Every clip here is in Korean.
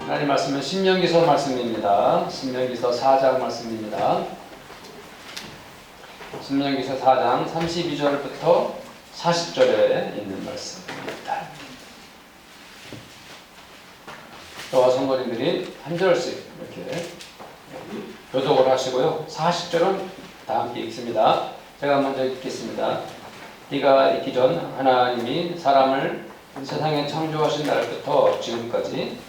하나님 말씀은 신명기서 말씀입니다. 신명기서 4장 말씀입니다. 신명기서 4장 32절부터 40절에 있는 말씀입니다. 저와 성도님들이 한 절씩 이렇게 교독을 하시고요. 40절은 다 함께 읽습니다. 제가 먼저 읽겠습니다. 네가 있기 전 하나님이 사람을 세상에 창조하신 날부터 지금까지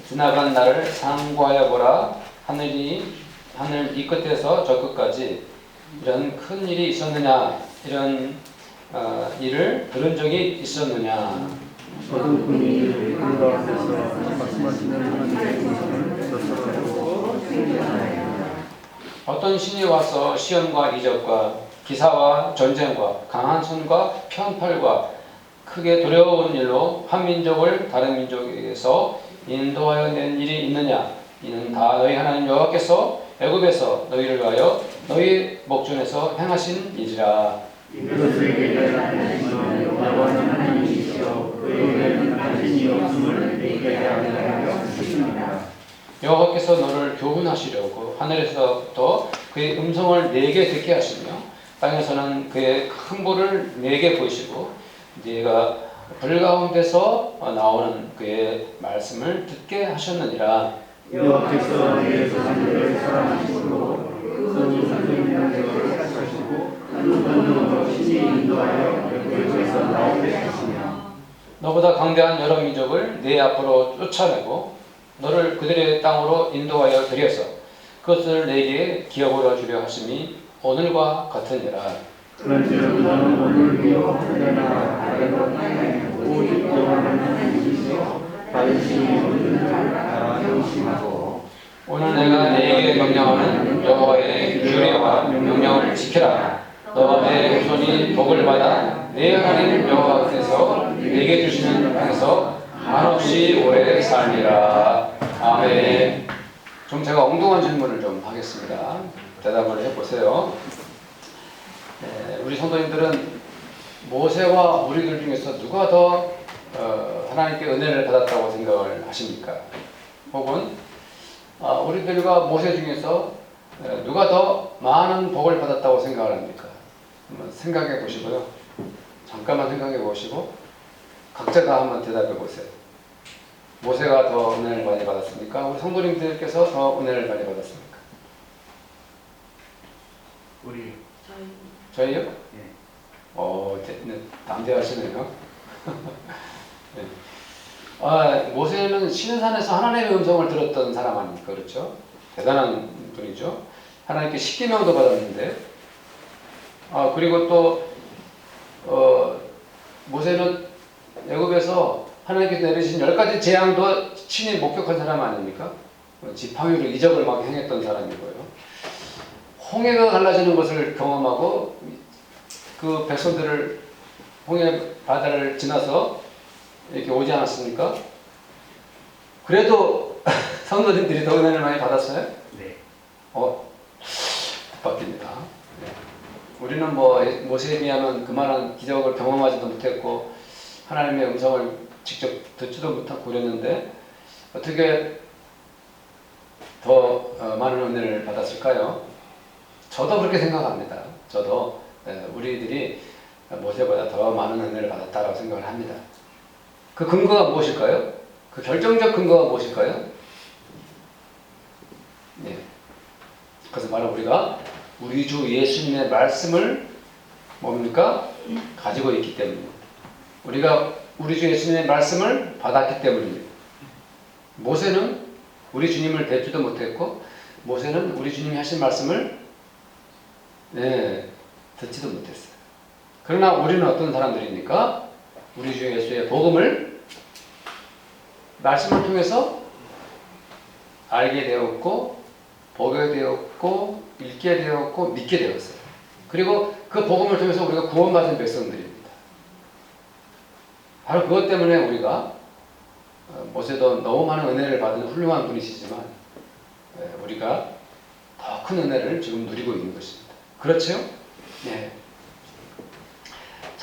지나간 날을 상고하여 보라. 하늘 이 끝에서 저 끝까지 이런 큰 일이 있었느냐, 이런 일을 들은 적이 있었느냐. 어떤 분이 하늘 앞에서 말씀하시는 하나님의 음성을 스스로 듣느냐. 어떤 신이 와서 시험과 이적과 기사와 전쟁과 강한 손과 편팔과 크게 두려운 일로 한 민족을 다른 민족에게서 인도하여 낸 일이 있느냐. 이는 다 너희 하나님 여호와께서 애굽에서 너희를 위하여 너희 목전에서 행하신 일이라. 이것에게 하나님은 여호와는 하나님이시여 그에게는 당신이 없음을 내게 알게 하셨습니다. 여호와께서 너를 교훈하시려고 하늘에서부터 그의 음성을 내게 듣게 하시며 땅에서는 그의 큰 볼을 내게 보이시고 네가 불 가운데서 나오는 그의 말씀을 듣게 하셨느니라. 여호와께서 내 조상들을 사랑하시고 그 선생님들을 하시고 그 권능으로 신이 인도하여 애굽에서 나오게 하시며 너보다 강대한 여러 민족을 네 앞으로 쫓아내고 너를 그들의 땅으로 인도하여 들여서 그것을 내게 기업으로 주려 하심이 오늘과 같으니라. 그런즉 너는 오늘도 하늘나 아래로 땅에 오직 여호와는 하나님이시여 당신이 모든 일을 다 경심하고 오늘 내가 네게 명령하는 여호와의 규례와 명령을 지키라. 너 내 후손이 복을 받아 내 하나님 여호와께서 내게 주시는 땅에서 한없이 오래 살리라. 아멘. 좀 제가 엉뚱한 질문을 좀 하겠습니다. 대답을 해보세요. 우리 성도님들은 모세와 우리들 중에서 누가 더 하나님께 은혜를 받았다고 생각을 하십니까? 혹은 우리들과 모세 중에서 누가 더 많은 복을 받았다고 생각을 합니까? 한번 생각해 보시고요. 잠깐만 생각해 보시고 각자가 한번 대답해 보세요. 모세가 더 은혜를 많이 받았습니까? 우리 성도님들께서 더 은혜를 많이 받았습니까? 우리 저희요? 예. 담대하시네요. 네. 모세는 시내산에서 하나님의 음성을 들었던 사람 아닙니까? 그렇죠? 대단한 분이죠. 하나님께 십계명도 받았는데, 그리고 또 모세는 애굽에서 하나님께서 내리신 10가지 재앙도 친히 목격한 사람 아닙니까? 지팡이로 이적을 막 행했던 사람이고요. 홍해가 갈라지는 것을 경험하고 그 백성들을 홍해 바다를 지나서 이렇게 오지 않았습니까? 그래도 성도님들이 더 은혜를 많이 받았어요? 네. 바뀝니다. 네. 우리는 모세에 비하면 그만한 기적을 경험하지도 못했고 하나님의 음성을 직접 듣지도 못하고 그랬는데 어떻게 더 많은 은혜를 받았을까요? 저도 그렇게 생각합니다. 저도 우리들이 모세보다 더 많은 은혜를 받았다고 생각을 합니다. 그 근거가 무엇일까요? 그 결정적 근거가 무엇일까요? 네. 그래서 바로 우리가 우리 주 예수님의 말씀을 뭡니까? 가지고 있기 때문입니다. 우리가 우리 주 예수님의 말씀을 받았기 때문입니다. 모세는 우리 주님을 뵙지도 못했고 모세는 우리 주님이 하신 말씀을 듣지도 못했어요. 그러나 우리는 어떤 사람들입니까? 우리 주 예수의 복음을 말씀을 통해서 알게 되었고 보게 되었고 읽게 되었고 믿게 되었어요. 그리고 그 복음을 통해서 우리가 구원받은 백성들입니다. 바로 그것 때문에 우리가 모세도 너무 많은 은혜를 받은 훌륭한 분이시지만 우리가 더 큰 은혜를 지금 누리고 있는 것입니다. 그렇죠? 네.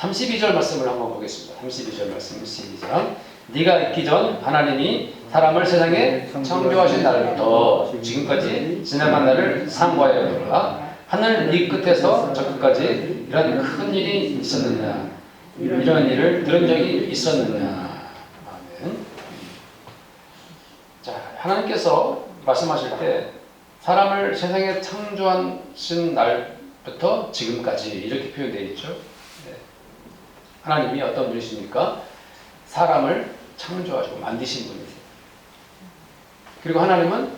32절 말씀을 한번 보겠습니다. 32절 말씀 시작. 네가 있기 전 하나님이 사람을 세상에 창조하신 날부터 지금까지 지나간 날을 상고하여 보라. 하늘 네 끝에서 저 끝까지 이런 큰 일이 있었느냐? 이런 일을 들은 적이 있었느냐? 아멘. 자, 하나님께서 말씀하실 때 사람을 세상에 창조하신 날부터 지금까지 이렇게 표현되어 있죠. 네. 하나님이 어떤 분이십니까? 사람을 창조하시고 만드신 분이세요. 그리고 하나님은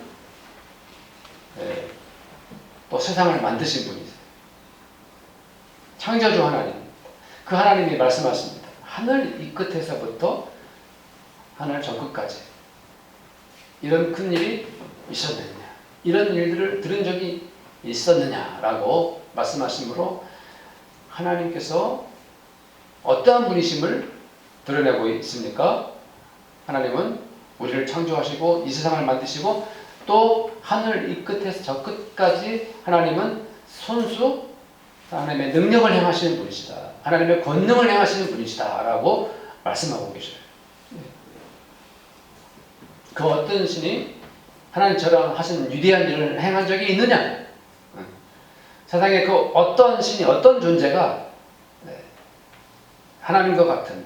또 세상을 만드신 분이세요. 창조주 하나님. 그 하나님이 말씀하십니다. 하늘 이 끝에서부터 하늘 저 끝까지 이런 큰 일이 있었느냐, 이런 일들을 들은 적이 있었느냐라고 말씀하시므로 하나님께서 어떠한 분이심을 드러내고 있습니까? 하나님은 우리를 창조하시고 이 세상을 만드시고 또 하늘 이 끝에서 저 끝까지 하나님은 손수 하나님의 능력을 행하시는 분이시다. 하나님의 권능을 행하시는 분이시다 라고 말씀하고 계셔요. 그 어떤 신이 하나님처럼 하신 위대한 일을 행한 적이 있느냐? 세상에 그 어떤 신이 어떤 존재가 하나님과 같은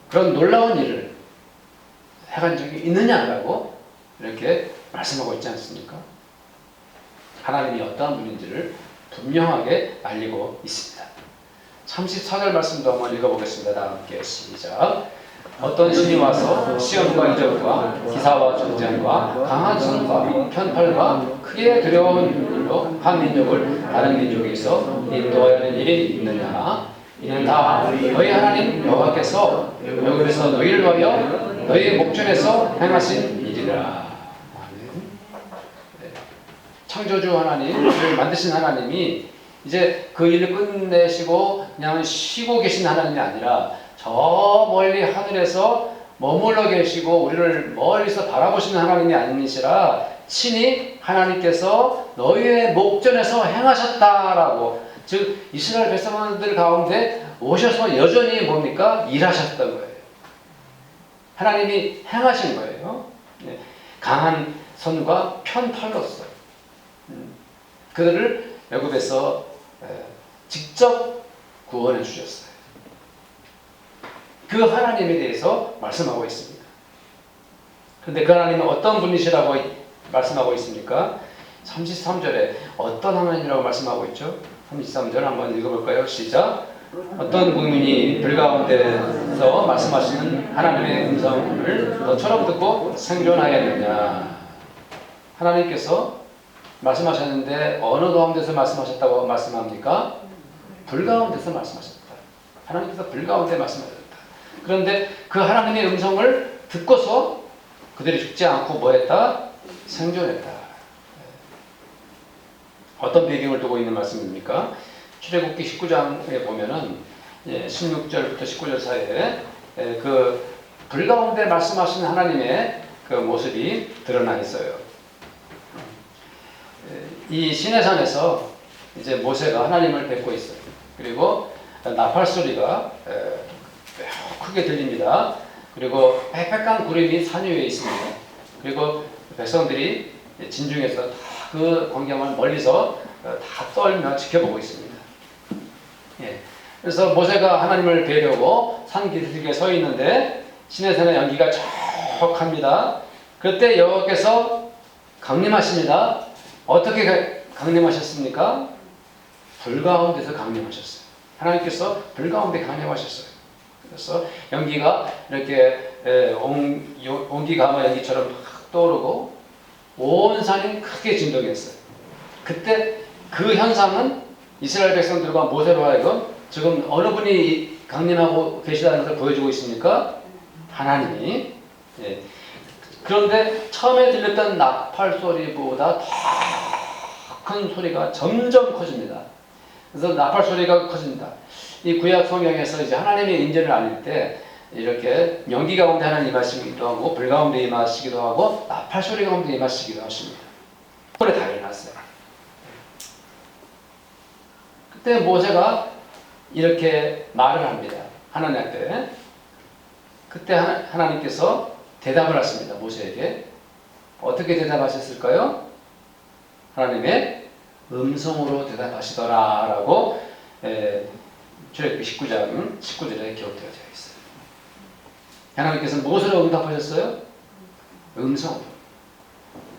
그런 놀라운 일을 행한 적이 있느냐라고 이렇게 말씀하고 있지 않습니까? 하나님이 어떠한 분인지를 분명하게 알리고 있습니다. 34절 말씀도 한번 읽어보겠습니다. 다 함께 시작. 어떤 신이 와서 시험과 이적과 기사와 전쟁과 강한 손과 편팔과 크게 두려운 일로 한 민족을 다른 민족에서 인도하려는 일이 있느냐? 이는 다 너희 하나님 여호와께서 여기서 너희를 위하여 너희 목전에서 행하신 일이라. 창조주 하나님을 만드신 하나님이 이제 그 일을 끝내시고 그냥 쉬고 계신 하나님이 아니라 저 멀리 하늘에서 머물러 계시고 우리를 멀리서 바라보시는 하나님이 아니시라 친히 하나님께서 너희의 목전에서 행하셨다라고, 즉 이스라엘 백성들 가운데 오셔서 여전히 뭡니까? 일하셨던 거예요. 하나님이 행하신 거예요. 강한 손과 편팔로써 그들을 애굽에서 직접 구원해 주셨어요. 그 하나님에 대해서 말씀하고 있습니다. 그런데 그 하나님은 어떤 분이시라고 말씀하고 있습니까? 33절에 어떤 하나님이라고 말씀하고 있죠? 33절 한번 읽어볼까요? 시작. 어떤 국민이 불 가운데서 말씀하시는 하나님의 음성을 너처럼 듣고 생존하였느냐? 하나님께서 말씀하셨는데 어느 가운데서 말씀하셨다고 말씀합니까? 불 가운데서 말씀하셨다. 하나님께서 불 가운데 말씀하셨다. 그런데 그 하나님의 음성을 듣고서 그들이 죽지 않고 뭐했다? 생존했다. 어떤 배경을 두고 있는 말씀입니까? 출애굽기 19장에 보면은 16절부터 19절 사이에 그 불 가운데 말씀하신 하나님의 그 모습이 드러나 있어요. 이 시내산에서 이제 모세가 하나님을 뵙고 있어요. 그리고 나팔 소리가 크게 들립니다. 그리고 빽빽한 구름이 산 위에 있습니다. 그리고 백성들이 진중에서 다 그 광경을 멀리서 다 떨며 지켜보고 있습니다. 그래서 모세가 하나님을 뵈려고 산 기슭에 서 있는데 시내산의 연기가 촉합니다. 그때 여호와께서 강림하십니다. 어떻게 강림하셨습니까? 불 가운데서 강림하셨어요. 하나님께서 불 가운데 강림하셨어요. 그래서 연기가 이렇게 온기가마 연기처럼 확 떠오르고 온 산이 크게 진동했어요. 그때 그 현상은 이스라엘 백성들과 모세로 하여금 지금 어느 분이 강림하고 계시다는 것을 보여주고 있습니까? 하나님이. 그런데 처음에 들렸던 나팔 소리보다 더 큰 소리가 점점 커집니다. 그래서 나팔 소리가 커진다. 이 구약 성경에서 이제 하나님의 인재를 알릴 때 이렇게 연기 가운데 하나님 임하시기도 하고 불 가운데 임하시기도 하고 나팔 소리 가운데 임하시기도 하십니다. 그래 다 일어났어요. 그때 모세가 이렇게 말을 합니다. 하나님한테. 그때 하나님께서 대답을 하십니다. 모세에게. 어떻게 대답하셨을까요? 하나님의 음성으로 대답하시더라 라고 출애굽기 19장 19절에 기록되어 있어요. 하나님께서 무엇으로 응답하셨어요? 음성으로.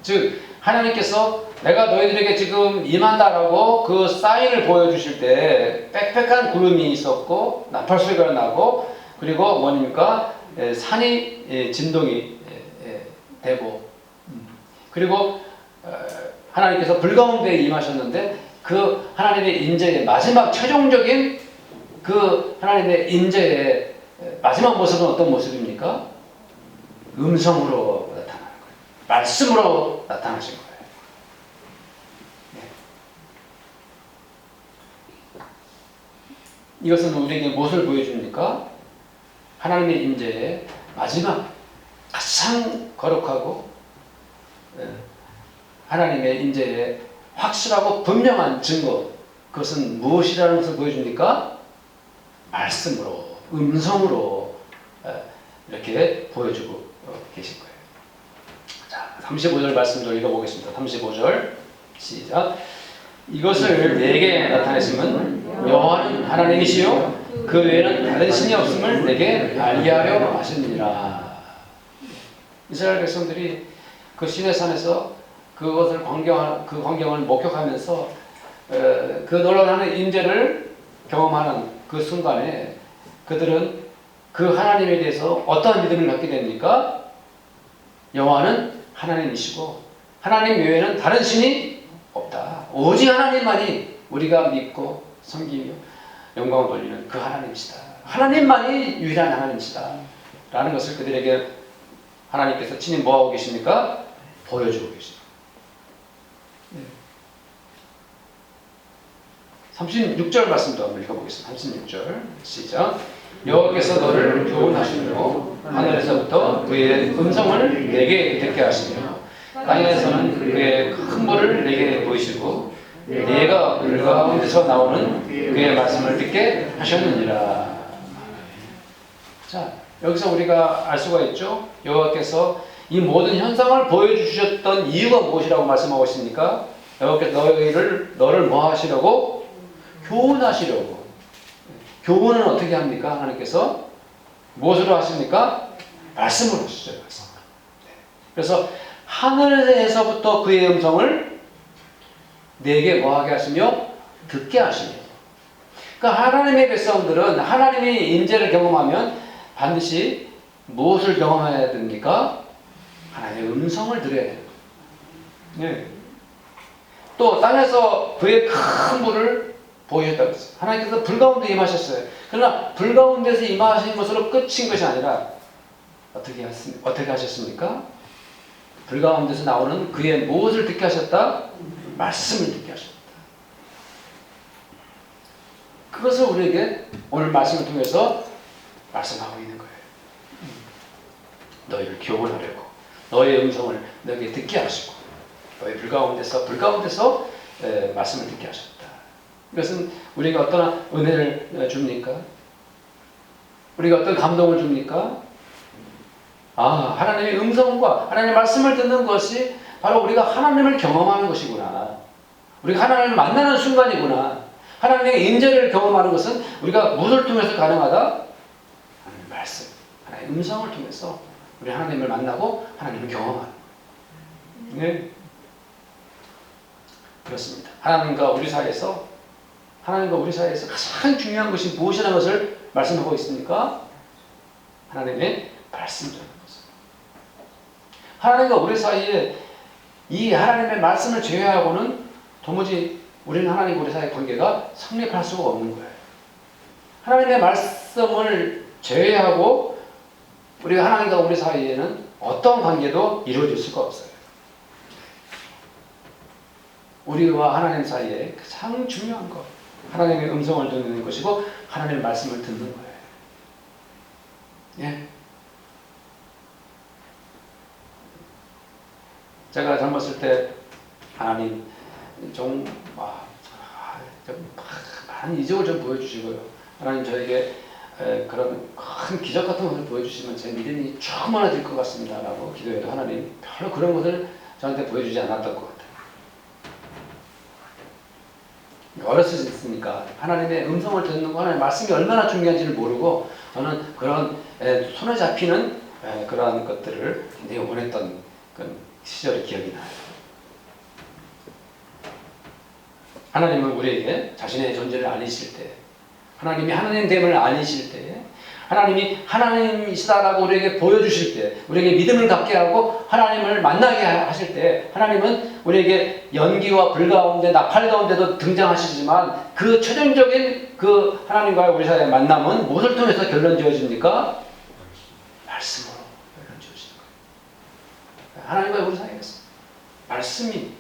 즉 하나님께서 내가 너희들에게 지금 임한다라고 그 사인을 보여주실 때 빽빽한 구름이 있었고 나팔소리가 나고 그리고 뭐입니까? 산이 진동이 되고 그리고 하나님께서 불 가운데 임하셨는데 그 하나님의 인재의 마지막 최종적인 그 하나님의 인재의 마지막 모습은 어떤 모습입니까? 음성으로 나타나는 거예요. 말씀으로 나타나신 거예요. 이것은 우리에게 무엇을 보여줍니까? 하나님의 임재의 마지막 가장 거룩하고 하나님의 임재의 확실하고 분명한 증거, 그것은 무엇이라는 것을 보여줍니까? 말씀으로, 음성으로 이렇게 보여주고 계신 거예요. 자, 35절 말씀 좀 읽어보겠습니다. 35절 시작. 이것을 내게 나타내심은 여호와는 하나님이시요 그 외에는 다른 신이 없음을 내게 알게 하려 하시니라. 이스라엘 백성들이 그 시내산에서 그것을 그 광경을 목격하면서 그 놀라운 임재를 경험하는 그 순간에 그들은 그 하나님에 대해서 어떠한 믿음을 갖게 됩니까? 여호와는 하나님이시고 하나님 외에는 다른 신이 없다. 오직 하나님만이 우리가 믿고 섬기며 영광을 돌리는 그 하나님이시다. 하나님만이 유일한 하나님이시다. 라는 것을 그들에게 하나님께서 친히 뭐하고 계십니까? 보여주고 계십니다. 36절 말씀도 한번 읽어보겠습니다. 36절 시작. 여호와께서 너를 교훈하시며 하늘에서부터 그의 음성을 내게 듣게 하시며 땅에서는 그의 큰 벌을 내게 보이시고 내가 그 가운데서 나오는 그의 말씀을 듣게 하셨느니라. 자, 여기서 우리가 알 수가 있죠. 여호와께서 이 모든 현상을 보여주셨던 이유가 무엇이라고 말씀하고 있습니까? 여호와께서 너를 뭐 하시려고? 교훈하시려고. 교훈은 어떻게 합니까? 하나님께서 무엇으로 하십니까? 말씀으로 하시죠. 그래서 하늘에서부터 그의 음성을 내게 뭐하게 하시며 듣게 하시며. 그러니까 하나님의 백성들은 하나님의 임재를 경험하면 반드시 무엇을 경험해야 됩니까? 하나님의 음성을 들어야 돼요. 네. 또 땅에서 그의 큰 불을 보여줬다고 했어요. 하나님께서 불 가운데 임하셨어요. 그러나 불 가운데서 임하신 것으로 끝인 것이 아니라 어떻게 하셨습니까? 불 가운데서 나오는 그의 무엇을 듣게 하셨다? 말씀을 듣게 하셨다. 그것을 우리에게 오늘 말씀을 통해서 말씀하고 있는 거예요. 너희를 교훈하려고 너의 음성을 너에게 듣게 하시고 너희 불 가운데서 말씀을 듣게 하셨다. 이것은 우리가 어떤 은혜를 줍니까? 우리가 어떤 감동을 줍니까? 하나님의 음성과 하나님의 말씀을 듣는 것이 바로 우리가 하나님을 경험하는 것이구나. 우리가 하나님을 만나는 순간이구나. 하나님의 임재를 경험하는 것은 우리가 무엇을 통해서 가능하다? 하나님의 말씀, 하나님의 음성을 통해서 우리 하나님을 만나고 하나님을 경험하는 거예요. 네. 그렇습니다. 하나님과 우리 사이에서 가장 중요한 것이 무엇이라는 것을 말씀하고 있습니까? 하나님의 말씀이라는 것을. 하나님과 우리 사이에 이 하나님의 말씀을 제외하고는 도무지 우리는 하나님과 우리 사이의 관계가 성립할 수가 없는 거예요. 하나님의 말씀을 제외하고 우리가 하나님과 우리 사이에는 어떤 관계도 이루어질 수가 없어요. 우리와 하나님 사이에 가장 중요한 것, 하나님의 음성을 듣는 것이고 하나님의 말씀을 듣는 거예요. 예. 제가 젊었을 때 하나님 많은 이적을 좀 보여주시고요. 하나님 저에게 그런 큰 기적 같은 것을 보여주시면 제 믿음이 충만해질 것 같습니다 라고 기도해도 하나님 별로 그런 것을 저한테 보여주지 않았던 것 같아요. 어렸으니까 하나님의 음성을 듣는 거, 하나님의 말씀이 얼마나 중요한지를 모르고 저는 그런 손에 잡히는 그러한 것들을 굉장히 원했던 그 시절의 기억이 나요. 하나님은 우리에게 자신의 존재를 알리실 때, 하나님이 하나님됨을 알리실 때, 하나님이 하나님이시다라고 우리에게 보여주실 때, 우리에게 믿음을 갖게 하고 하나님을 만나게 하실 때, 하나님은 우리에게 연기와 불 가운데, 나팔 가운데도 등장하시지만 그 최종적인 그 하나님과의 우리 사이의 만남은 무엇을 통해서 결론 지어집니까? 말씀으로 결론 지어지는 거예요. 하나님과 우리 사이에 말씀이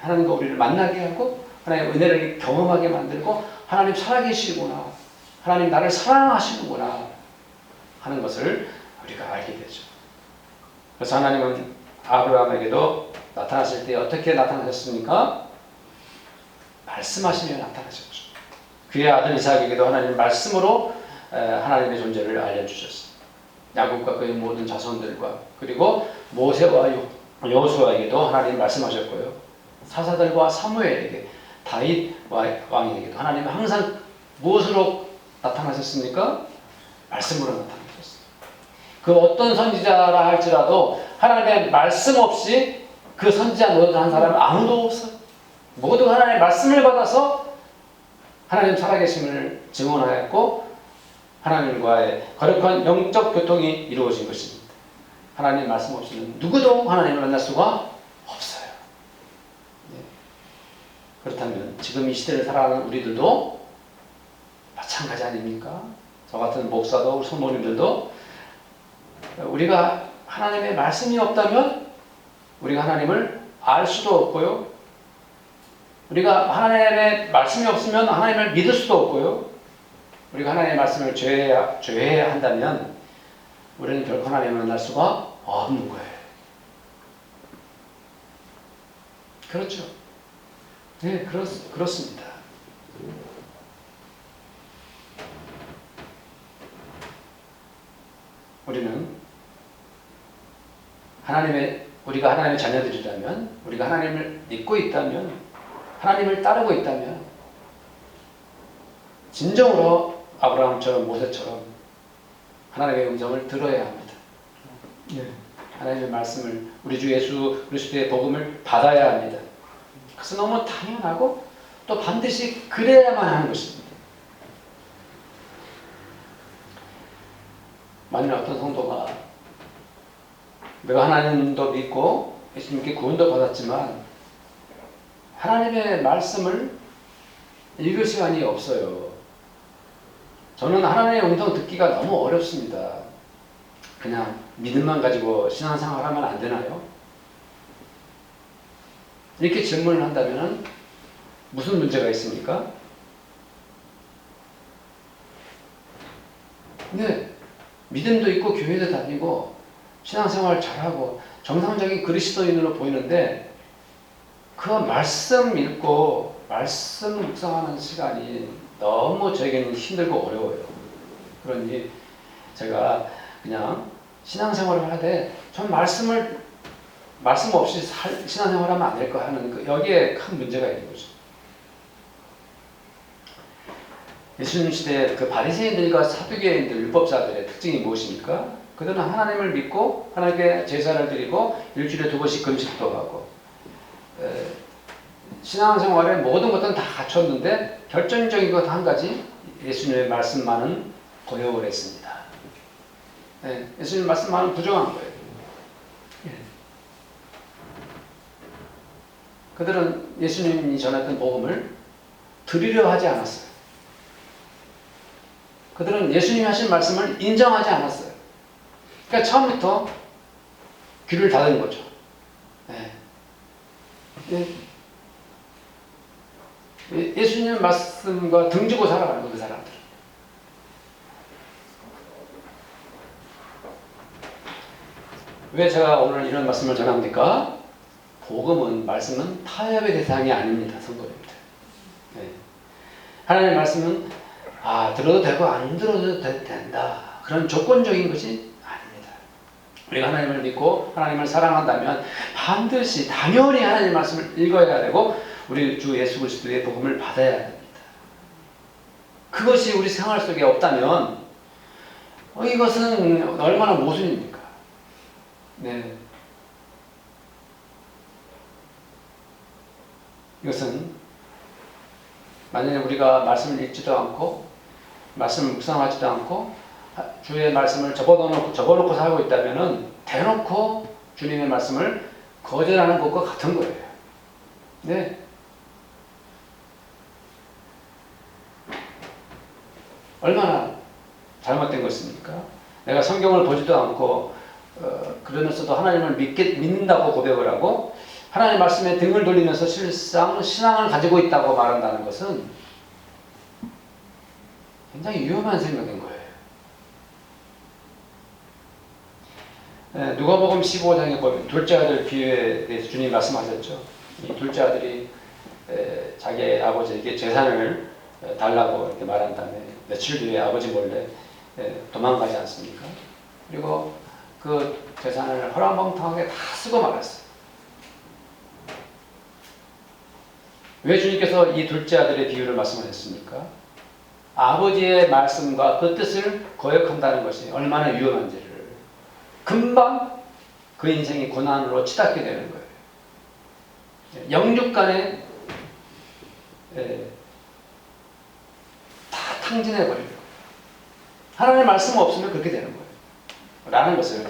하나님과 우리를 만나게 하고 하나님의 은혜를 경험하게 만들고 하나님 살아계시구나, 하나님 나를 사랑하시는구나 하는 것을 우리가 알게 되죠. 그래서 하나님은 아브라함에게도 나타나실 때 어떻게 나타나셨습니까? 말씀하시며 나타나셨죠. 그의 아들 이삭에게도 하나님 말씀으로 하나님의 존재를 알려주셨어요. 야곱과 그의 모든 자손들과 그리고 모세와 여호수아에게도 하나님 말씀하셨고요. 사사들과 사무엘에게, 다윗 왕에게도 하나님은 항상 무엇으로 나타나셨습니까? 말씀으로 나타나셨어요. 그 어떤 선지자라 할지라도 하나님의 말씀 없이 그 선지자 노릇을 한 사람은 아무도 없어요. 모두 하나님의 말씀을 받아서 하나님 살아계심을 증언하였고 하나님과의 거룩한 영적 교통이 이루어진 것입니다. 하나님 말씀 없이는 누구도 하나님을 만날 수가 없어요. 그렇다면 지금 이 시대를 살아가는 우리들도 마찬가지 아닙니까? 저 같은 목사도 우리 성모님들도 우리가 하나님의 말씀이 없다면 우리가 하나님을 알 수도 없고요. 우리가 하나님의 말씀이 없으면 하나님을 믿을 수도 없고요. 우리가 하나님의 말씀을 죄해야 한다면 우리는 결코 하나님을 만날 수가 없는 거예요. 그렇죠? 네, 그렇습니다. 우리는 우리가 하나님의 자녀들이라면, 우리가 하나님을 믿고 있다면, 하나님을 따르고 있다면, 진정으로 아브라함처럼 모세처럼 하나님의 음성을 들어야 합니다. 하나님의 말씀을, 우리 주 예수 그리스도의 복음을 받아야 합니다. 그래서 너무 당연하고 또 반드시 그래야만 하는 것입니다. 만일 어떤 성도가 내가 하나님도 믿고 예수님께 구원도 받았지만 하나님의 말씀을 읽을 시간이 없어요. 저는 하나님의 음성 듣기가 너무 어렵습니다. 그냥 믿음만 가지고 신앙생활하면 안 되나요? 이렇게 질문을 한다면 무슨 문제가 있습니까? 네, 믿음도 있고 교회도 다니고 신앙생활 잘하고 정상적인 그리스도인으로 보이는데 그 말씀 읽고 말씀 묵상하는 시간이 너무 저에게는 힘들고 어려워요. 그러니 제가 그냥 신앙생활을 하되 전 말씀 없이 신앙생활하면 안 될 거 하는 여기에 큰 문제가 있는 거죠. 예수님 시대의 그 바리새인들과 사두개인들, 율법자들의 특징이 무엇입니까? 그들은 하나님을 믿고 하나님께 제사를 드리고 일주일에 2번씩 금식도 하고 신앙생활의 모든 것들은 다 갖췄는데 결정적인 것 한 가지, 예수님의 말씀만은 고역을 했습니다. 예수님 말씀만은 부정한 거예요. 그들은 예수님이 전했던 복음을 들으려 하지 않았어요. 그들은 예수님이 하신 말씀을 인정하지 않았어요. 그러니까 처음부터 귀를 닫은 거죠. 예수님의 말씀과 등지고 살아가는 거예요, 그 사람들. 왜 제가 오늘 이런 말씀을 전합니까? 복음은, 말씀은 타협의 대상이 아닙니다, 성도님들. 하나님의 말씀은 들어도 되고 안 들어도 된다. 그런 조건적인 것이 아닙니다. 우리가 하나님을 믿고 하나님을 사랑한다면 반드시 당연히 하나님의 말씀을 읽어야 되고 우리 주 예수 그리스도의 복음을 받아야 됩니다. 그것이 우리 생활 속에 없다면 이것은 얼마나 모순입니까? 네. 이것은 만약에 우리가 말씀을 읽지도 않고 말씀을 묵상하지도 않고 주의 말씀을 접어놓고 살고 있다면 대놓고 주님의 말씀을 거절하는 것과 같은 거예요. 네. 얼마나 잘못된 것입니까? 내가 성경을 보지도 않고 그러면서도 하나님을 믿는다고 고백을 하고 하나님의 말씀에 등을 돌리면서 실상 신앙을 가지고 있다고 말한다는 것은 굉장히 위험한 생각인 거예요. 누가복음 15장에 보면 둘째 아들 비유에 대해서 주님이 말씀하셨죠. 이 둘째 아들이 자기 아버지에게 재산을 달라고 이렇게 말한 다음에 며칠 뒤에 아버지 몰래 도망가지 않습니까? 그리고 그 재산을 허랑방탕하게 다 쓰고 말았어요. 왜 주님께서 이 둘째 아들의 비유를 말씀하셨습니까? 아버지의 말씀과 그 뜻을 거역한다는 것이 얼마나 위험한지를 금방 그 인생이 고난으로 치닫게 되는 거예요. 영육간에 다 탕진해버리는 거예요. 하나님의 말씀 없으면 그렇게 되는 거예요. 라는 것을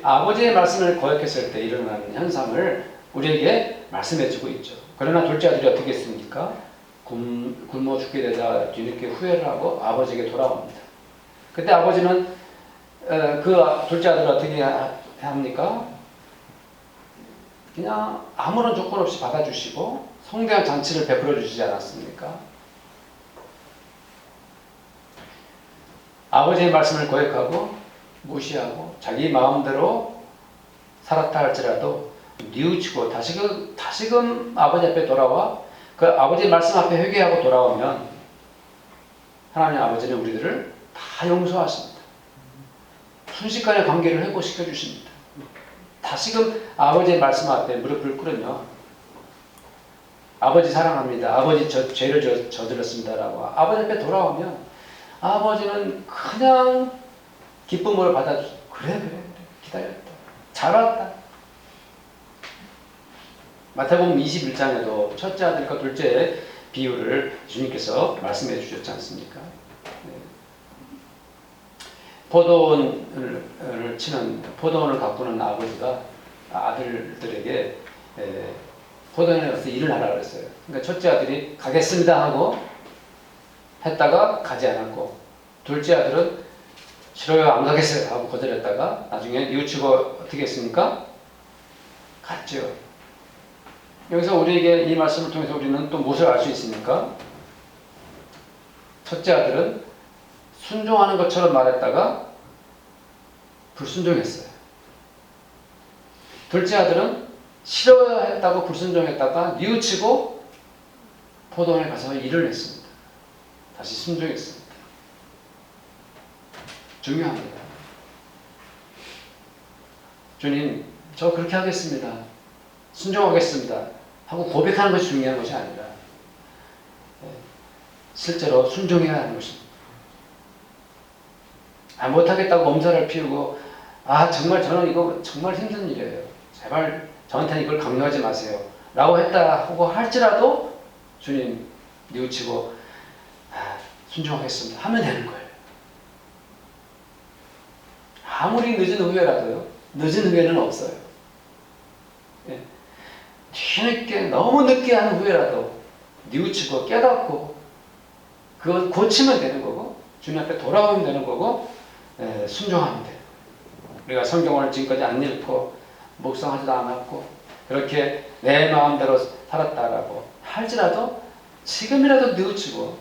아버지의 말씀을 거역했을 때 일어나는 현상을 우리에게 말씀해주고 있죠. 그러나 둘째 아들이 어떻게 했습니까? 굶어 죽게 되자 뒤늦게 후회를 하고 아버지에게 돌아옵니다. 그때 아버지는 그 둘째 아들을 어떻게 합니까? 그냥 아무런 조건 없이 받아주시고 성대한 잔치를 베풀어 주시지 않았습니까? 아버지의 말씀을 거역하고 무시하고 자기 마음대로 살았다 할지라도 뉘우치고 다시금 아버지 앞에 돌아와 그 아버지의 말씀 앞에 회개하고 돌아오면 하나님 아버지는 우리들을 다 용서하십니다. 순식간에 관계를 회복시켜 주십니다. 다시금 아버지의 말씀 앞에 무릎을 꿇으며 아버지 사랑합니다. 아버지 죄를 저질렀습니다라고 아버지 앞에 돌아오면 아버지는 그냥 기쁨으로 받아주죠. 그래 기다렸다. 잘 왔다. 마태복음 21장에도 첫째 아들과 둘째 비유를 주님께서 말씀해 주셨지 않습니까? 포도원을 치는 포도원을 가꾸는 아버지가 아들들에게 포도원에 가서 일을 하라 그랬어요. 그러니까 첫째 아들이 가겠습니다 하고 했다가 가지 않았고 둘째 아들은 싫어요 안 가겠어요 하고 거절했다가 나중에 뉘우치고 어떻게 했습니까? 갔죠. 여기서 우리에게 이 말씀을 통해서 우리는 또 무엇을 알 수 있습니까? 첫째 아들은 순종하는 것처럼 말했다가 불순종했어요. 둘째 아들은 싫어했다고 불순종했다가 뉘우치고 포도원에 가서 일을 했습니다. 다시 순종했습니다. 중요합니다. 주님, 저 그렇게 하겠습니다. 순종하겠습니다. 하고 고백하는 것이 중요한 것이 아니라 실제로 순종해야 하는 것입니다. 못하겠다고 엄살을 피우고 정말 저는 이거 정말 힘든 일이에요. 제발 저한테는 이걸 강요하지 마세요. 라고 했다고 할지라도 주님 뉘우치고 순종하겠습니다. 하면 되는 거예요. 아무리 늦은 후회라도요. 늦은 후회는 없어요. 뒤늦게 너무 늦게 하는 후회라도 뉘우치고 깨닫고 그걸 고치면 되는 거고 주님 앞에 돌아오면 되는 거고 순종하면 돼요. 우리가 성경을 지금까지 안 읽고 묵상하지도 않았고 그렇게 내 마음대로 살았다라고 할지라도 지금이라도 뉘우치고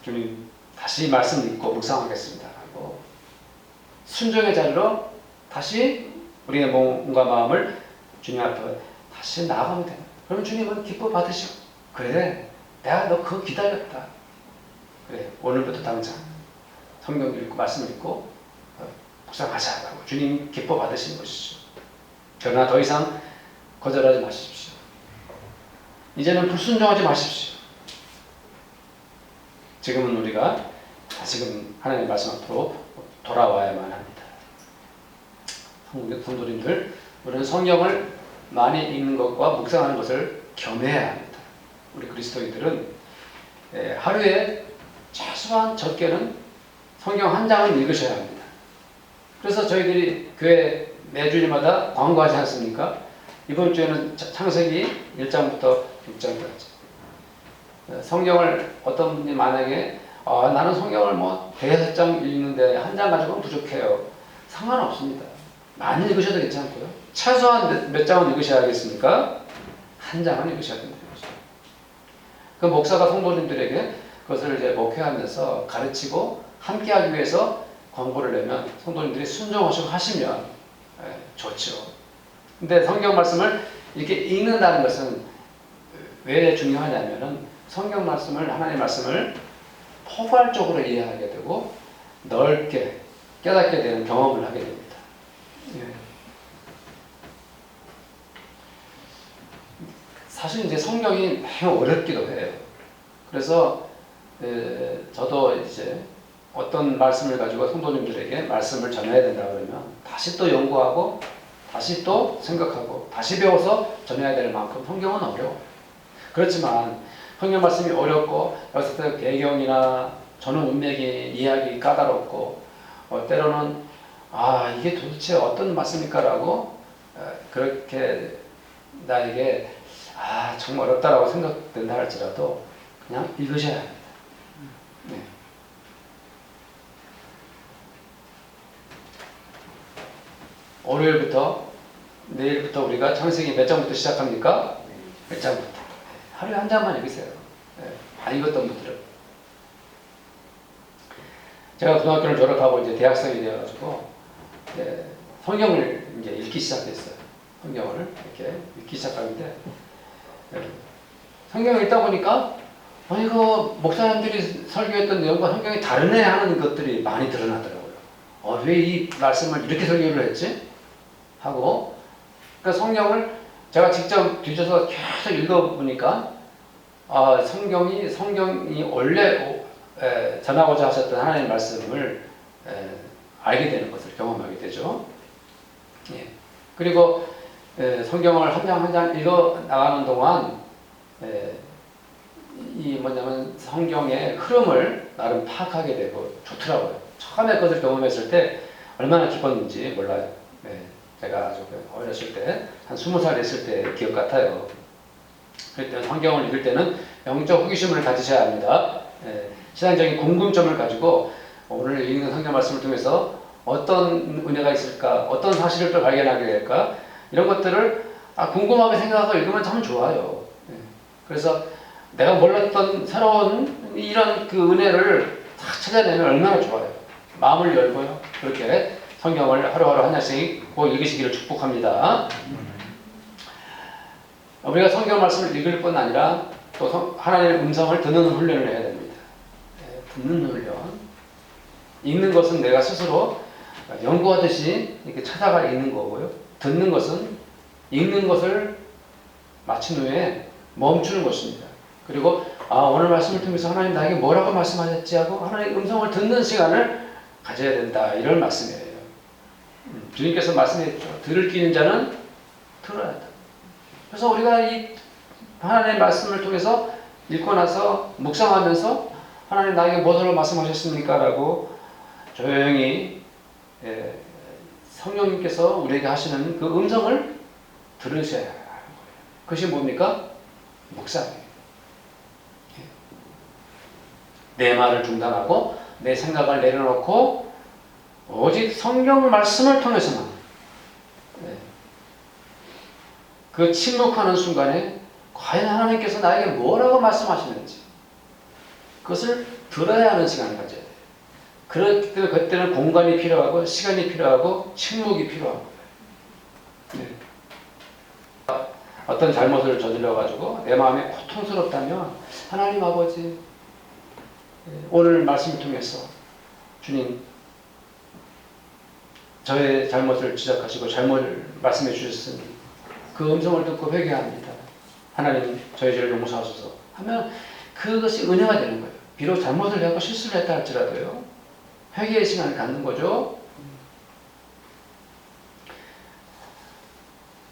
주님 다시 말씀 읽고 묵상하겠습니다 하고 순종의 자리로 다시 우리의 몸과 마음을 주님 앞에 다시 나아가면 돼요. 그러면 주님은 기뻐 받으시고 그래 내가 너 그거 기다렸다. 그래, 오늘부터 당장 성경 읽고 말씀 읽고 묵상하자고 주님 기뻐 받으신 것이죠. 그러나 더 이상 거절하지 마십시오. 이제는 불순종하지 마십시오. 지금은 우리가 다시금 하나님의 말씀 앞으로 돌아와야만 합니다. 성도님들, 우리는 성경을 많이 읽는 것과 묵상하는 것을 겸해야 합니다. 우리 그리스도인들은 하루에 최소한 적게는 성경 한 장은 읽으셔야 합니다. 그래서 저희들이 교회 매주일마다 광고하지 않습니까? 이번 주에는 창세기 1장부터 6장까지. 성경을 어떤 분이 만약에 나는 성경을 뭐 대여섯 장 읽는데 한 장 가지고는 부족해요. 상관없습니다. 많이 읽으셔도 괜찮고요. 최소한 몇 장은 읽으셔야 하겠습니까? 한 장은 읽으셔야 된다는 거죠. 그 목사가 성도님들에게 그것을 이제 목회하면서 가르치고 함께하기 위해서 광고를 내면 성도님들이 순종하시고 하시면 좋죠. 근데 성경 말씀을 이렇게 읽는다는 것은 왜 중요하냐면은 성경 말씀을, 하나님의 말씀을 포괄적으로 이해하게 되고 넓게 깨닫게 되는 경험을 하게 됩니다. 사실 이제 성경이 매우 어렵기도 해요. 그래서 저도 이제 어떤 말씀을 가지고 성도님들에게 말씀을 전해야 된다 그러면 다시 또 연구하고 다시 또 생각하고 다시 배워서 전해야 될 만큼 성경은 어려워. 그렇지만 성경 말씀이 어렵고 여기서 배경이나 전후 문맥이 이해하기 까다롭고 때로는 이게 도대체 어떤 말씀일까 라고 그렇게 나에게 정말 어렵다라고 생각된다 할지라도 그냥 읽으셔야 합니다. 네. 월요일부터 내일부터 우리가 창세기 몇 장부터 시작합니까? 몇 장부터. 하루에 한 장만 읽으세요. 안 읽었던 분들은. 제가 고등학교를 졸업하고 이제 대학생이 되어가지고 성경을 이제 읽기 시작했어요. 성경을 이렇게 읽기 시작하는데 성경을 읽다 보니까 이거 목사님들이 설교했던 내용과 성경이 다르네 하는 것들이 많이 드러나더라고요. 왜 이 말씀을 이렇게 설교를 했지? 하고 그러니까 성경을 제가 직접 뒤져서 계속 읽어보니까 성경이 원래 전하고자 하셨던 하나님의 말씀을 알게 되는 것을 경험하게 되죠. 그리고 성경을 한 장 한 장 읽어 나가는 동안 이 뭐냐면 성경의 흐름을 나름 파악하게 되고 좋더라고요. 처음에 그것을 경험했을 때 얼마나 기뻤는지 몰라요. 제가 아주 어렸을 때 한 20살 됐을 때 기억 같아요. 그럴 때 성경을 읽을 때는 영적 호기심을 가지셔야 합니다. 신앙적인 궁금점을 가지고 오늘 읽는 성경 말씀을 통해서 어떤 은혜가 있을까, 어떤 사실을 또 발견하게 될까, 이런 것들을 궁금하게 생각하고 읽으면 참 좋아요. 그래서 내가 몰랐던 새로운 이런 그 은혜를 다 찾아내면 얼마나 좋아요. 마음을 열고요. 그렇게 성경을 하루하루 하나씩 꼭 읽으시기를 축복합니다. 우리가 성경 말씀을 읽을 뿐 아니라 또 하나님의 음성을 듣는 훈련을 해야 됩니다. 듣는 훈련. 읽는 것은 내가 스스로 연구하듯이 이렇게 찾아가 읽는 거고요. 듣는 것은 읽는 것을 마친 후에 멈추는 것입니다. 그리고 오늘 말씀을 통해서 하나님 나에게 뭐라고 말씀하셨지 하고 하나님의 음성을 듣는 시간을 가져야 된다. 이런 말씀이에요. 주님께서 말씀했죠. 들을 끼는 자는 들어야 한다. 그래서 우리가 이 하나님의 말씀을 통해서 읽고 나서 묵상하면서 하나님 나에게 무엇을 말씀하셨습니까? 라고 조용히 성령님께서 우리에게 하시는 그 음성을 들으셔야 하는 거예요. 그것이 뭡니까? 묵상이에요. 내 말을 중단하고 내 생각을 내려놓고 오직 성경 말씀을 통해서만 그 침묵하는 순간에 과연 하나님께서 나에게 뭐라고 말씀하시는지 그것을 들어야 하는 시간을 가져야 돼요. 그렇기 때문에 그때는 공간이 필요하고 시간이 필요하고 침묵이 필요한 거예요. 어떤 잘못을 저질러가지고 내 마음이 고통스럽다면 하나님 아버지 오늘 말씀을 통해서 주님 저의 잘못을 지적하시고 잘못을 말씀해 주셨으니 그 음성을 듣고 회개합니다. 하나님 저희 죄를 용서하소서 하면 그것이 은혜가 되는 거예요. 비록 잘못을 하고 실수를 했다 할지라도요. 회개의 시간을 갖는 거죠.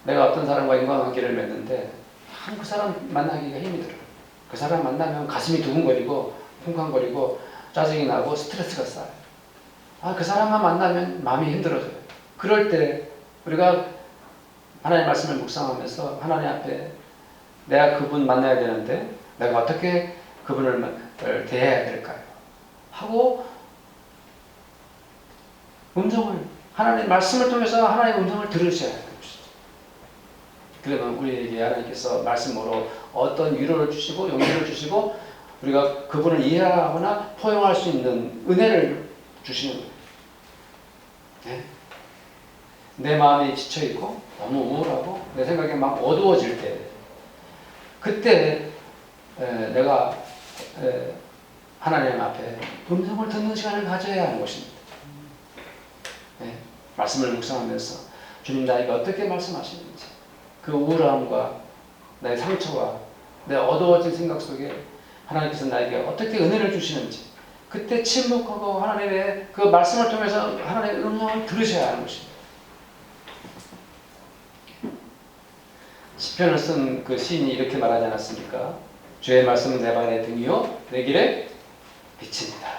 내가 어떤 사람과 인간관계를 맺는데 그 사람 만나기가 힘이 들어요. 그 사람 만나면 가슴이 두근거리고 쿵쾅거리고 짜증이 나고 스트레스가 쌓여요. 그 사람만 만나면 마음이 힘들어져요. 그럴 때 우리가 하나님의 말씀을 묵상하면서 하나님 앞에 내가 그분 만나야 되는데 내가 어떻게 그분을 대해야 될까요? 하고 하나님의 말씀을 통해서 하나님의 음성을 들으셔야 돼요. 그러면 우리에게 하나님께서 말씀으로 어떤 위로를 주시고 용기를 주시고 우리가 그분을 이해하거나 포용할 수 있는 은혜를 주시는 거예요. 네? 내 마음이 지쳐있고 너무 우울하고 내 생각이 막 어두워질 때 그때 내가 하나님 앞에 음성을 듣는 시간을 가져야 하는 것입니다. 네? 말씀을 묵상하면서 주님 나에게 어떻게 말씀하시는지 그 우울함과 나의 상처와 내 어두워진 생각 속에 하나님께서 나에게 어떻게 은혜를 주시는지 그때 침묵하고 하나님의 그 말씀을 통해서 하나님의 음성을 들으셔야 하는 것입니다. 시편을 쓴 그 시인이 이렇게 말하지 않았습니까? 주의 말씀은 내 발의 등이요 내 길에 빛입니다.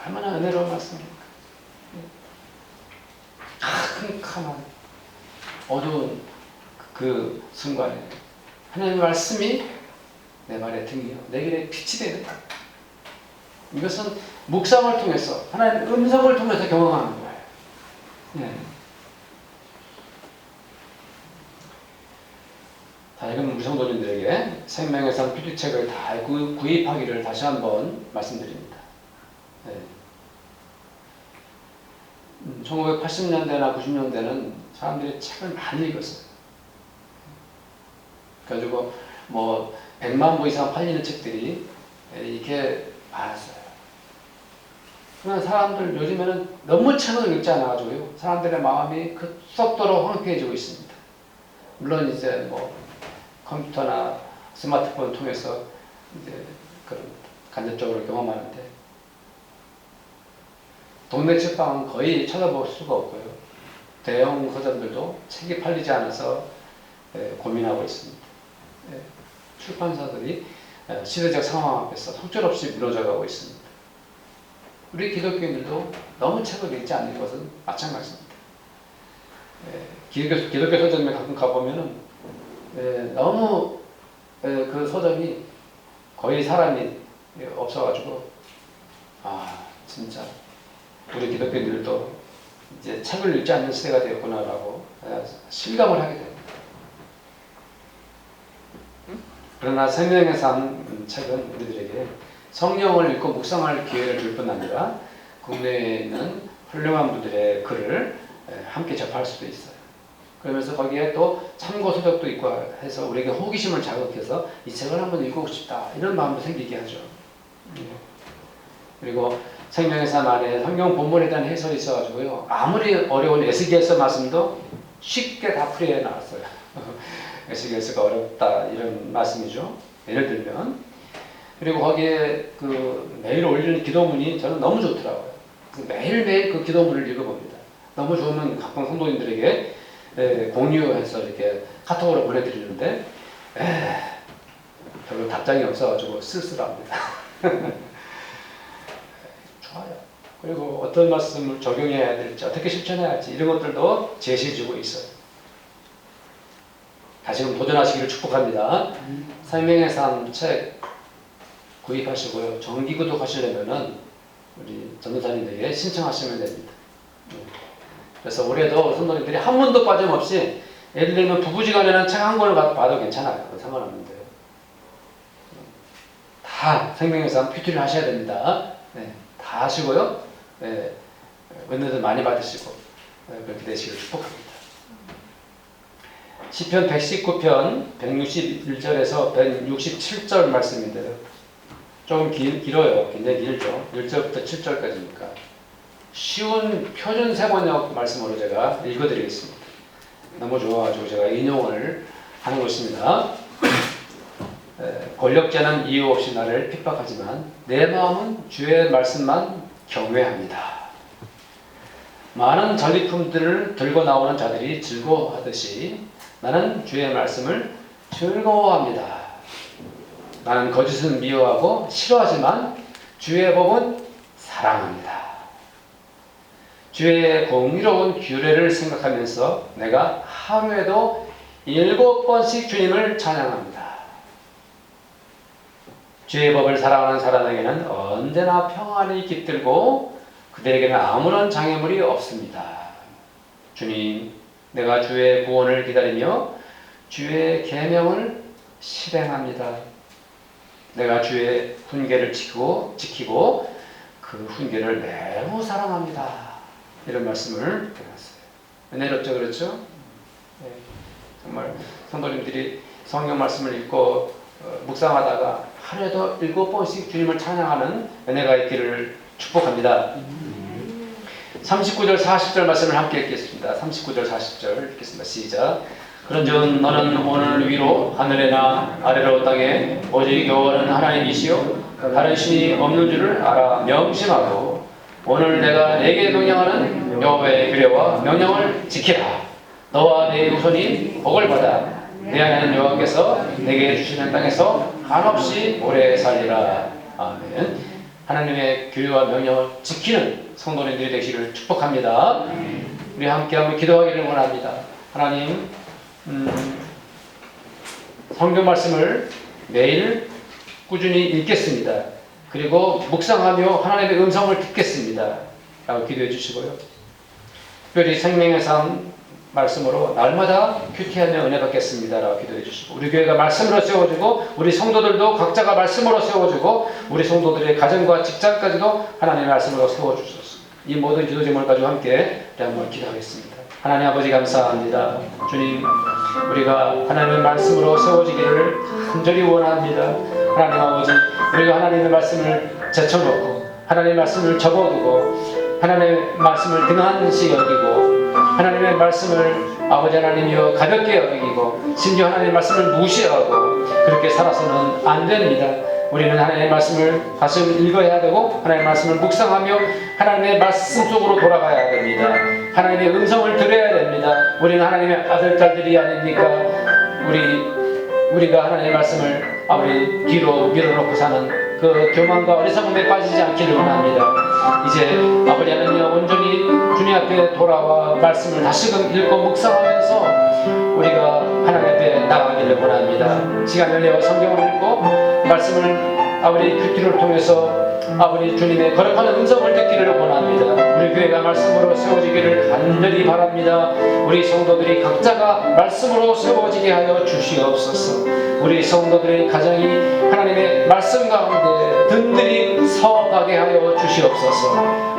얼마나 은혜로운 말씀입니까? 캄캄한 어두운 그 순간에 하나님의 말씀이 내 발의 등이요 내 길에 빛이 되는 거예요. 이것은 묵상을 통해서 하나님의 음성을 통해서 경험하는 거예요. 네. 자, 이건 우리 성도님들에게 생명의 산 PD책을 다 구입하기를 다시 한번 말씀드립니다. 네. 1980년대나 90년대는 사람들이 책을 많이 읽었어요. 그래가지고 뭐 100만 부 이상 팔리는 책들이 이렇게 많았어요. 그러나 사람들 요즘에는 너무 책을 읽지 않아가지고요. 사람들의 마음이 급속도로 황폐해지고 있습니다. 물론 이제 뭐 컴퓨터나 스마트폰 통해서 이제 그런 간접적으로 경험하는데 동네 책방은 거의 찾아볼 수가 없고요. 대형 서점들도 책이 팔리지 않아서 고민하고 있습니다. 출판사들이 시대적 상황 앞에서 속절없이 무너져가고 있습니다. 우리 기독교인들도 너무 책을 읽지 않는 것은 마찬가지입니다. 기독교 서점에 가끔 가보면은 너무 그 서점이 거의 사람이 없어가지고 진짜 우리 기독교인들도 이제 책을 읽지 않는 시대가 되었구나라고 실감을 하게 됩니다. 그러나 생명의 삶 책은 우리들에게 성경을 읽고 묵상할 기회를 줄 뿐 아니라 국내에 있는 훌륭한 분들의 글을 함께 접할 수도 있어요. 그러면서 거기에 또 참고 서적도 있고 해서 우리에게 호기심을 자극해서 이 책을 한번 읽고 싶다 이런 마음도 생기게 하죠. 그리고 생명의 삶 안에 성경 본문에 대한 해설이 있어가지고요. 아무리 어려운 에스겔서 말씀도 쉽게 다 풀이해 나왔어요. 에스겔서가 어렵다 이런 말씀이죠. 예를 들면 그리고 거기에 그 매일 올리는 기도문이 저는 너무 좋더라고요. 매일매일 그 기도문을 읽어봅니다. 너무 좋으면 각종 성도님들에게 공유해서 이렇게 카톡으로 보내드리는데 별로 답장이 없어가지고 쓸쓸합니다. 좋아요. 그리고 어떤 말씀을 적용해야 될지 어떻게 실천해야 할지 이런 것들도 제시해주고 있어요. 다시금 도전하시기를 축복합니다. 생명의 삶 책 구입하시고요. 정기 구독하시려면은 우리 전도사님에게 신청하시면 됩니다. 그래서 올해도 성도님들이 한 번도 빠짐없이 예를 들면 부부지간에는 책 한 권을 봐도 괜찮아요. 상관없는데요. 다 생명의 삶 큐티를 하셔야 됩니다. 다 하시고요. 은혜도 많이 받으시고 그렇게 되시기를 축복합니다. 시편 119편 161절에서 167절 말씀인데요. 좀 길어요. 굉장히 길죠. 1절부터 7절까지니까. 쉬운 표준 세번역 말씀으로 제가 읽어드리겠습니다. 너무 좋아가지고 제가 인용을 하는 것입니다. 권력자는 이유 없이 나를 핍박하지만 내 마음은 주의 말씀만 경외합니다. 많은 전리품들을 들고 나오는 자들이 즐거워하듯이 나는 주의 말씀을 즐거워합니다. 나는 거짓은 미워하고 싫어하지만 주의 법은 사랑합니다. 주의 공의로운 규례를 생각하면서 내가 하루에도 7번씩 주님을 찬양합니다. 주의 법을 사랑하는 사람에게는 언제나 평안이 깃들고 그들에게는 아무런 장애물이 없습니다. 주님, 내가 주의 구원을 기다리며 주의 계명을 실행합니다. 내가 주의 훈계를 지키고 그 훈계를 매우 사랑합니다. 이런 말씀을 드렸어요. 은혜롭죠, 그렇죠? 네. 정말 성도님들이 성경 말씀을 읽고 묵상하다가 하루에도 7번씩 주님을 찬양하는 은혜가 있기를 축복합니다. 39절 40절 말씀을 함께 읽겠습니다. 39절 40절 읽겠습니다. 시작. 그런즉 너는 오늘 위로 하늘에나 아래로 땅에 오직 여호와는 하나님이시요 다른 신이 없는 줄을 알아 명심하고 오늘 내가 내게 명령하는 여호와의 규례와 명령을 지키라. 너와 내 후손이 복을 받아 내 하나님 여호와께서 내게 주시는 땅에서 한없이 오래 살리라. 아멘. 하나님의 규례와 명령을 지키는 성도님들이 되시기를 축복합니다. 우리 함께 한번 기도하기를 원합니다. 하나님, 성경 말씀을 매일 꾸준히 읽겠습니다. 그리고 묵상하며 하나님의 음성을 듣겠습니다. 라고 기도해 주시고요. 특별히 생명의 삶 말씀으로 날마다 큐티하며 은혜 받겠습니다. 라고 기도해 주시고 우리 교회가 말씀으로 세워지고 우리 성도들도 각자가 말씀으로 세워지고 우리 성도들의 가정과 직장까지도 하나님의 말씀으로 세워주소서. 이 모든 기도 제목을 가지고 함께 한번 기도하겠습니다. 하나님 아버지 감사합니다. 주님, 우리가 하나님의 말씀으로 세워지기를 간절히 원합니다. 하나님 아버지, 우리가 하나님의 말씀을 제쳐놓고 하나님의 말씀을 접어두고 하나님의 말씀을 등한시 여기고 하나님의 말씀을 아버지 하나님이여 가볍게 여기고 심지어 하나님의 말씀을 무시하고 그렇게 살아서는 안 됩니다. 우리는 하나님의 말씀을 다시 읽어야 되고 하나님의 말씀을 묵상하며 하나님의 말씀 속으로 돌아가야 됩니다. 하나님의 음성을 들어야 됩니다. 우리는 하나님의 아들, 딸들이 아닙니까? 우리가 하나님의 말씀을 아무리 뒤로 밀어놓고 사는 그 교만과 어리석음에 빠지지 않기를 원합니다. 이제 아버지 하나님이여 온전히 주님 앞에 돌아와 말씀을 다시금 읽고 묵상하면서 우리가 하나님 앞에 나가기를 원합니다. 시간을 내어 성경을 읽고 말씀을 아버지 큐티를 통해서 아버지 주님의 거룩한 음성을 듣기를 원합니다. 우리 교회가 말씀으로 세워지기를 간절히 바랍니다. 우리 성도들이 각자가 말씀으로 세워지게 하여 주시옵소서. 우리 성도들의 가정이 하나님의 말씀 가운데 든든히 서가게 하여 주시옵소서.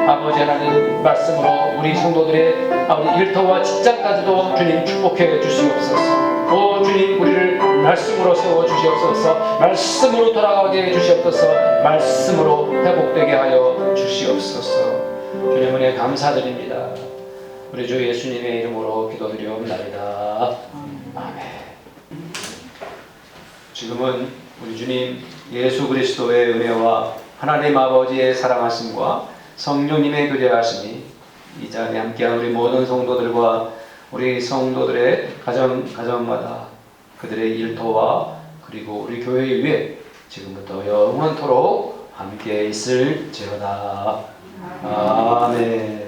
아버지 하나님 말씀으로 우리 성도들의 아버지 일터와 직장까지도 주님 축복해 주시옵소서. 오 주님, 우리를 말씀으로 세워 주시옵소서. 말씀으로 돌아가게 해 주시옵소서. 말씀으로 회복되게 하여 주시옵소서. 주님 은혜 감사드립니다. 우리 주 예수님의 이름으로 기도드리옵나이다. 아멘. 지금은 우리 주님 예수 그리스도의 은혜와 하나님 아버지의 사랑하심과 성령님의 교제하심이 이 자리에 함께한 우리 모든 성도들과 우리 성도들의 가정마다 그들의 일터와 그리고 우리 교회 위에 지금부터 영원토록 함께 있을지어다. 아멘.